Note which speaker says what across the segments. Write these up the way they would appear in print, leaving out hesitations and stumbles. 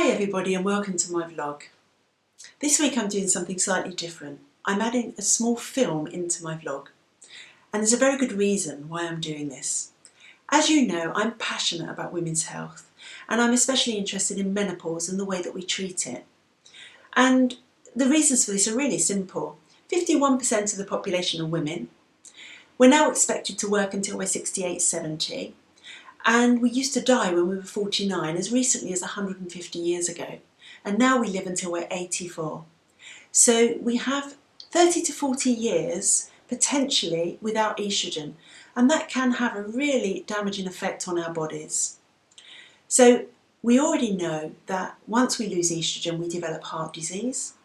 Speaker 1: Hi everybody and welcome to my vlog. This week I'm doing something slightly different. I'm adding a small film into my vlog, and there's a very good reason why I'm doing this. As you know, I'm passionate about women's health, and I'm especially interested in menopause and the way that we treat it. And the reasons for this are really simple. 51% of the population are women. We're now expected to work until we're 68, 70. And we used to die when we were 49 as recently as 150 years ago. And now we live until we're 84. So we have 30 to 40 years potentially without estrogen. And that can have a really damaging effect on our bodies. So we already know that once we lose estrogen, we develop heart disease.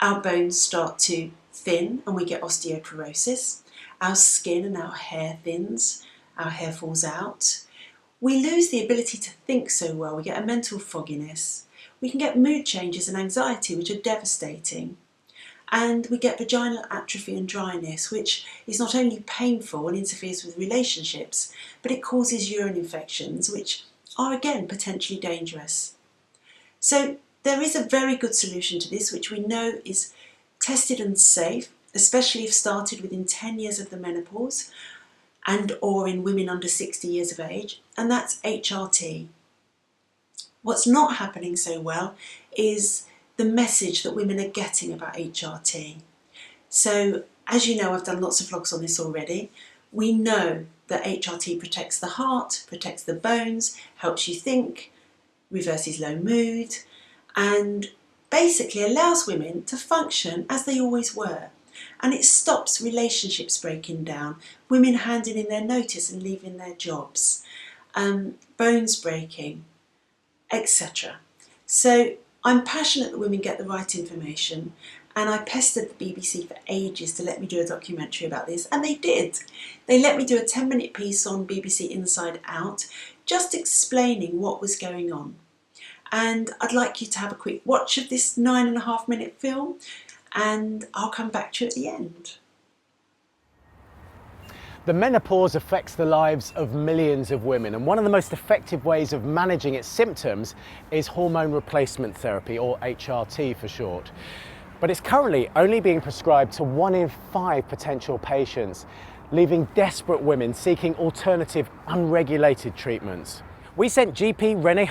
Speaker 1: Our bones start to thin and we get osteoporosis. Our skin and our hair thins. Our hair falls out. We lose the ability to think so well, we get a mental fogginess. We can get mood changes and anxiety, which are devastating. And we get vaginal atrophy and dryness, which is not only painful and interferes with relationships, but it causes urine infections, which are again potentially dangerous. So there is a very good solution to this, which we know is tested and safe, especially if started within 10 years of the menopause, and or in women under 60 years of age, and that's HRT. What's not happening so well is the message that women are getting about HRT. So, as you know, I've done lots of vlogs on this already. We know that HRT protects the heart, protects the bones, helps you think, reverses low mood, and basically allows women to function as they always were. And it stops relationships breaking down, women handing in their notice and leaving their jobs, bones breaking, etc. So I'm passionate that women get the right information, and I pestered the BBC for ages to let me do a documentary about this, and they did. They let me do a 10-minute piece on BBC Inside Out, just explaining what was going on. And I'd like you to have a quick watch of this 9.5-minute film, and I'll come back to you at the end.
Speaker 2: The menopause affects the lives of millions of women, and one of the most effective ways of managing its symptoms is hormone replacement therapy, or HRT for short. But it's currently only being prescribed to 1 in 5 potential patients, leaving desperate women seeking alternative, unregulated treatments. We sent GP Renee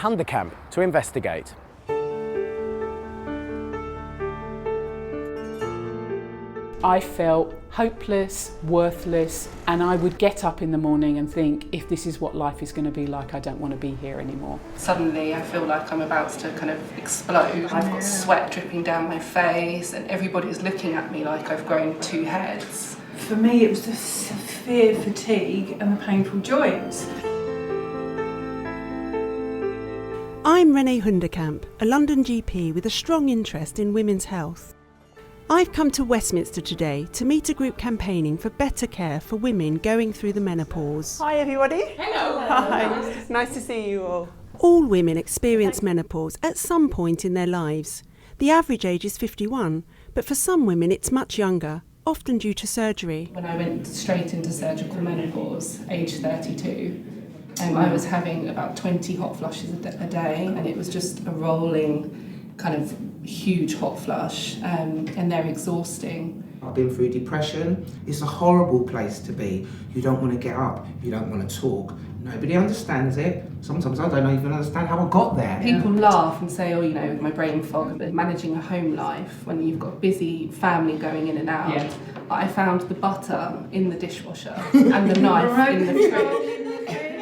Speaker 2: to investigate.
Speaker 3: I felt hopeless, worthless, and I would get up in the morning and think, if this is what life is going to be like, I don't want to be here anymore.
Speaker 4: Suddenly I feel like I'm about to kind of explode. I've got sweat dripping down my face and everybody's looking at me like I've grown 2 heads.
Speaker 5: For me it was the severe fatigue and the painful joints.
Speaker 6: I'm Renee Hundekamp, a London GP with a strong interest in women's health. I've come to Westminster today to meet a group campaigning for better care for women going through the menopause.
Speaker 7: Hi everybody.
Speaker 3: Hello.
Speaker 7: Hi. Nice to see you all.
Speaker 6: All women experience menopause at some point in their lives. The average age is 51, but for some women it's much younger, often due to surgery.
Speaker 4: When I went straight into surgical menopause, age 32, I was having about 20 hot flushes a day, and it was just a rolling kind of huge hot flush, and they're exhausting.
Speaker 8: I've been through depression. It's a horrible place to be. You don't want to get up, you don't want to talk. Nobody understands it. Sometimes I don't even understand how I got there.
Speaker 4: People laugh and say, oh, you know, my brain fog, but managing a home life when you've got a busy family going in and out. Yeah. I found the butter in the dishwasher and the knife in the fridge.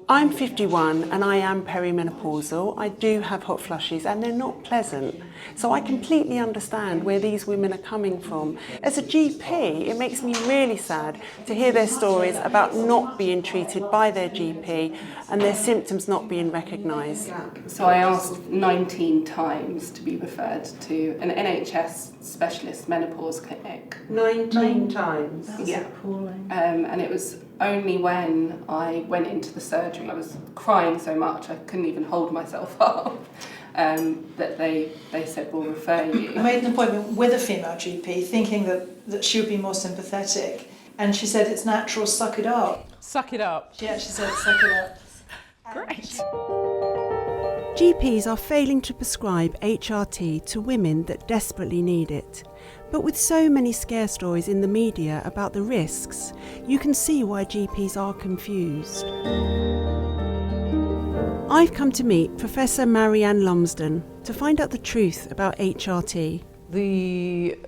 Speaker 7: I'm 51 and I am perimenopausal. I do have hot flushes and they're not pleasant. So I completely understand where these women are coming from. As a GP, it makes me really sad to hear their stories about not being treated by their GP and their symptoms not being recognised.
Speaker 4: So I asked 19 times to be referred to an NHS specialist menopause clinic.
Speaker 7: 19 times?
Speaker 4: Yeah. And it was only when I went into the surgery, I was crying so much I couldn't even hold myself up, that they said, we'll refer you.
Speaker 5: I made an appointment with a female GP thinking that she would be more sympathetic, and she said it's natural, suck it up.
Speaker 3: Suck it up.
Speaker 5: She actually said suck it up.
Speaker 3: Great.
Speaker 6: GPs are failing to prescribe HRT to women that desperately need it. But with so many scare stories in the media about the risks, you can see why GPs are confused. I've come to meet Professor Marianne Lumsden to find out the truth about HRT.
Speaker 9: The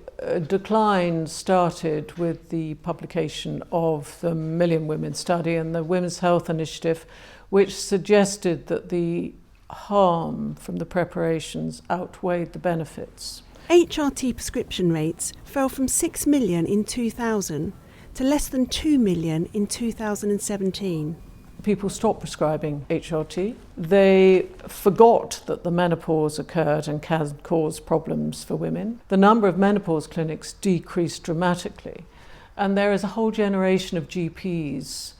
Speaker 9: decline started with the publication of the Million Women study and the Women's Health Initiative, which suggested that the harm from the preparations outweighed the benefits.
Speaker 6: HRT prescription rates fell from 6 million in 2000 to less than 2 million in 2017.
Speaker 9: People stopped prescribing HRT. They forgot that the menopause occurred and can cause problems for women. The number of menopause clinics decreased dramatically. And there is a whole generation of GPs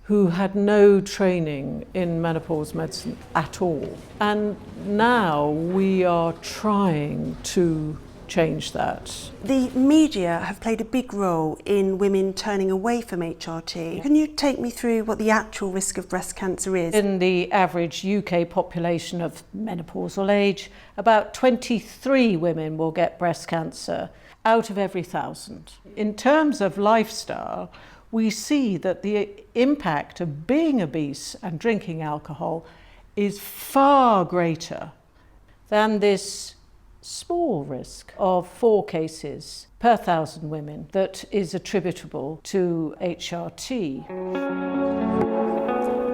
Speaker 9: who had no training in menopause medicine at all. And now we are trying to change that.
Speaker 6: The media have played a big role in women turning away from HRT. Can you take me through what the actual risk of breast cancer is?
Speaker 9: In the average UK population of menopausal age, about 23 women will get breast cancer out of every 1,000. In terms of lifestyle, we see that the impact of being obese and drinking alcohol is far greater than this small risk of 4 cases per 1,000 women that is attributable to HRT.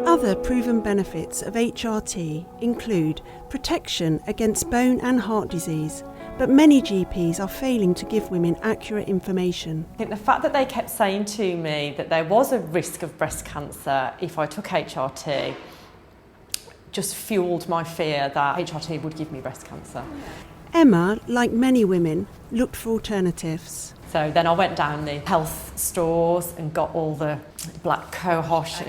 Speaker 6: Other proven benefits of HRT include protection against bone and heart disease, but many GPs are failing to give women accurate information.
Speaker 10: I think the fact that they kept saying to me that there was a risk of breast cancer if I took HRT just fueled my fear that HRT would give me breast cancer.
Speaker 6: Emma, like many women, looked for alternatives.
Speaker 10: So then I went down the health stores and got all the black cohosh,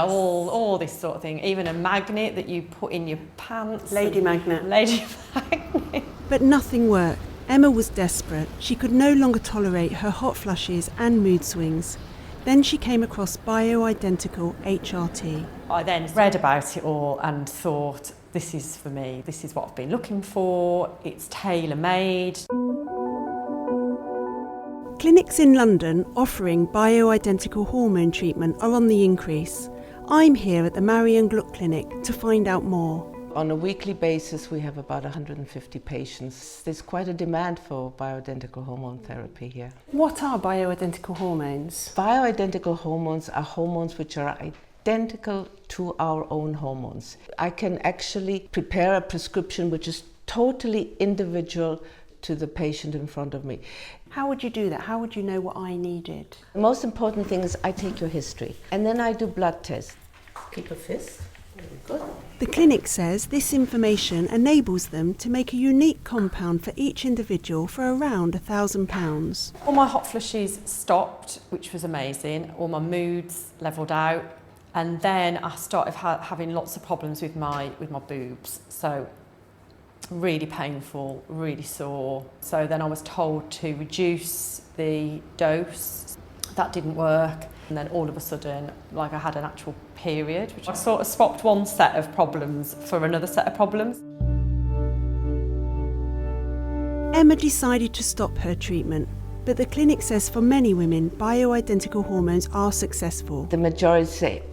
Speaker 10: all this sort of thing, even a magnet that you put in your pants.
Speaker 6: Lady magnet.
Speaker 10: Lady magnet.
Speaker 6: But nothing worked. Emma was desperate. She could no longer tolerate her hot flushes and mood swings. Then she came across Bioidentical HRT.
Speaker 10: I then read about it all and thought, this is for me. This is what I've been looking for. It's tailor-made.
Speaker 6: Clinics in London offering bioidentical hormone treatment are on the increase. I'm here at the Marion Gluck Clinic to find out more.
Speaker 11: On a weekly basis, we have about 150 patients. There's quite a demand for bioidentical hormone therapy here.
Speaker 6: What are bioidentical hormones?
Speaker 11: Bioidentical hormones are hormones which are identical to our own hormones. I can actually prepare a prescription which is totally individual to the patient in front of me.
Speaker 6: How would you do that? How would you know what I needed?
Speaker 11: The most important thing is I take your history and then I do blood tests. Keep a fist. Very good.
Speaker 6: The clinic says this information enables them to make a unique compound for each individual for around £1,000.
Speaker 10: All my hot flushes stopped, which was amazing. All my moods levelled out. And then I started having lots of problems with my boobs. So really painful, really sore. So then I was told to reduce the dose. That didn't work. And then all of a sudden, like I had an actual period, which I sort of swapped one set of problems for another set of problems.
Speaker 6: Emma decided to stop her treatment, but the clinic says for many women, bioidentical hormones are successful.
Speaker 11: The majority say,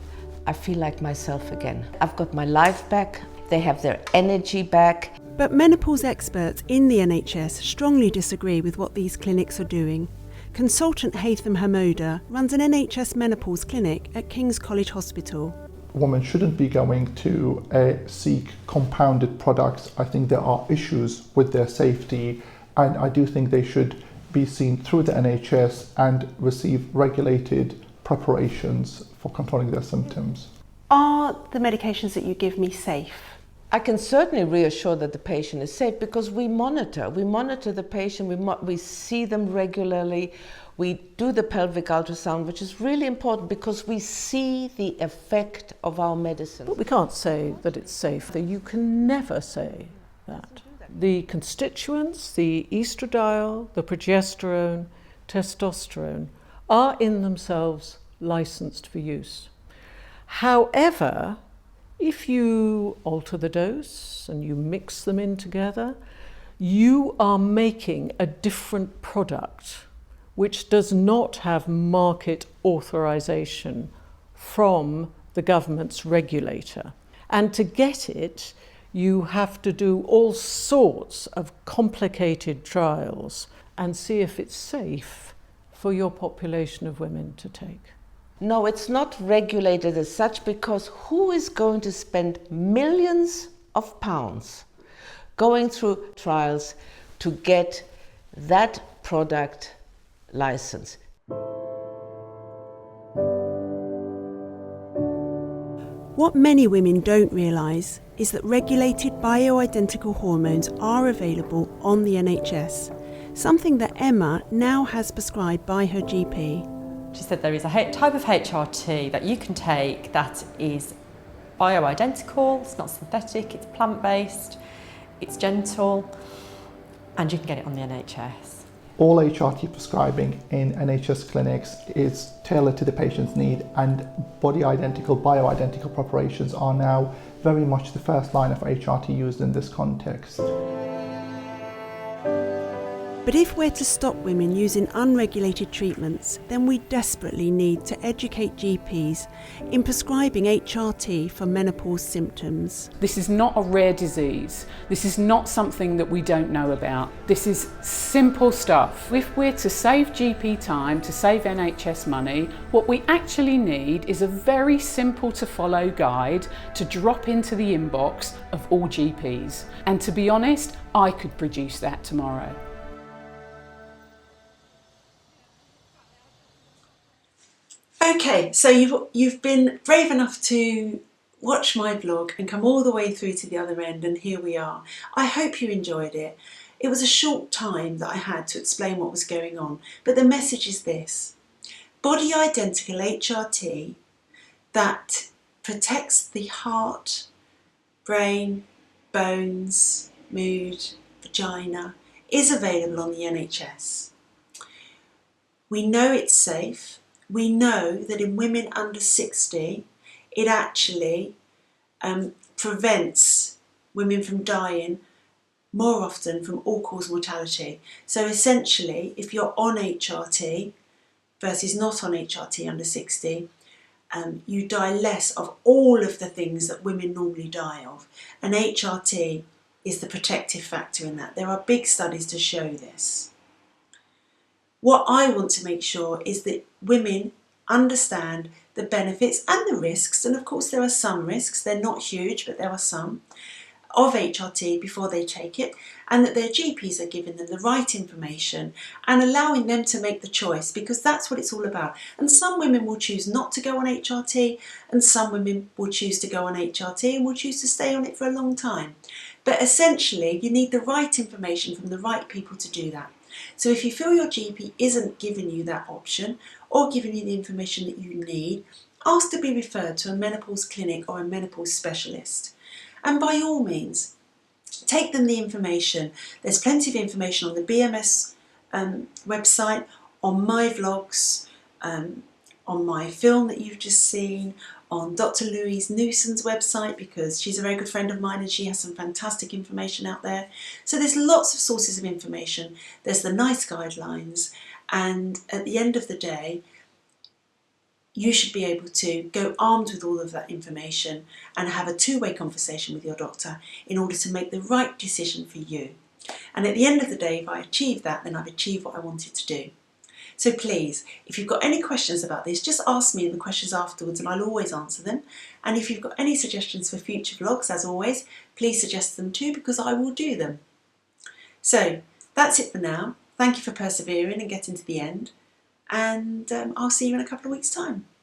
Speaker 11: I feel like myself again. I've got my life back. They have their energy back.
Speaker 6: But menopause experts in the NHS strongly disagree with what these clinics are doing. Consultant Haytham Hamoda runs an NHS menopause clinic at King's College Hospital.
Speaker 12: Women shouldn't be going to seek compounded products. I think there are issues with their safety, and I do think they should be seen through the NHS and receive regulated preparations for controlling their symptoms.
Speaker 6: Are the medications that you give me safe?
Speaker 11: I can certainly reassure that the patient is safe because we monitor the patient, we see them regularly, we do the pelvic ultrasound, which is really important because we see the effect of our medicine.
Speaker 9: But we can't say that it's safe. You can never say that. The constituents, the estradiol, the progesterone, testosterone, are in themselves licensed for use. However, If you alter the dose and you mix them in together, you are making a different product which does not have market authorization from the government's regulator. And to get it, you have to do all sorts of complicated trials and see if it's safe for your population of women to take.
Speaker 11: No, it's not regulated as such, because who is going to spend millions of pounds going through trials to get that product licensed?
Speaker 6: What many women don't realise is that regulated bioidentical hormones are available on the NHS, something that Emma now has prescribed by her GP.
Speaker 10: She said there is a type of HRT that you can take that is bioidentical, it's not synthetic, it's plant-based, it's gentle, and you can get it on the NHS.
Speaker 12: All HRT prescribing in NHS clinics is tailored to the patient's need, and bioidentical preparations are now very much the first line of HRT used in this context.
Speaker 6: But if we're to stop women using unregulated treatments, then we desperately need to educate GPs in prescribing HRT for menopause symptoms.
Speaker 3: This is not a rare disease. This is not something that we don't know about. This is simple stuff. If we're to save GP time, to save NHS money, what we actually need is a very simple to follow guide to drop into the inbox of all GPs. And to be honest, I could produce that tomorrow.
Speaker 1: Okay, so you've been brave enough to watch my vlog and come all the way through to the other end, and here we are. I hope you enjoyed it. It was a short time that I had to explain what was going on, but the message is this. Body identical HRT that protects the heart, brain, bones, mood, vagina is available on the NHS. We know it's safe. We know that in women under 60, it actually prevents women from dying more often from all-cause mortality. So essentially, if you're on HRT versus not on HRT under 60, you die less of all of the things that women normally die of. And HRT is the protective factor in that. There are big studies to show this. What I want to make sure is that women understand the benefits and the risks, and of course there are some risks, they're not huge, but there are some, of HRT before they take it, and that their GPs are giving them the right information and allowing them to make the choice, because that's what it's all about. And some women will choose not to go on HRT, and some women will choose to go on HRT and will choose to stay on it for a long time. But essentially, you need the right information from the right people to do that. So if you feel your GP isn't giving you that option or giving you the information that you need, ask to be referred to a menopause clinic or a menopause specialist. And by all means, take them the information. There's plenty of information on the BMS website, on my vlogs, on my film that you've just seen, on Dr Louise Newson's website, because she's a very good friend of mine and she has some fantastic information out there. So there's lots of sources of information. There's the NICE guidelines, and at the end of the day, you should be able to go armed with all of that information and have a two-way conversation with your doctor in order to make the right decision for you. And at the end of the day, if I achieve that, then I've achieved what I wanted to do. So please, if you've got any questions about this, just ask me in the questions afterwards and I'll always answer them. And if you've got any suggestions for future vlogs, as always, please suggest them too, because I will do them. So that's it for now. Thank you for persevering and getting to the end. And I'll see you in a couple of weeks' time.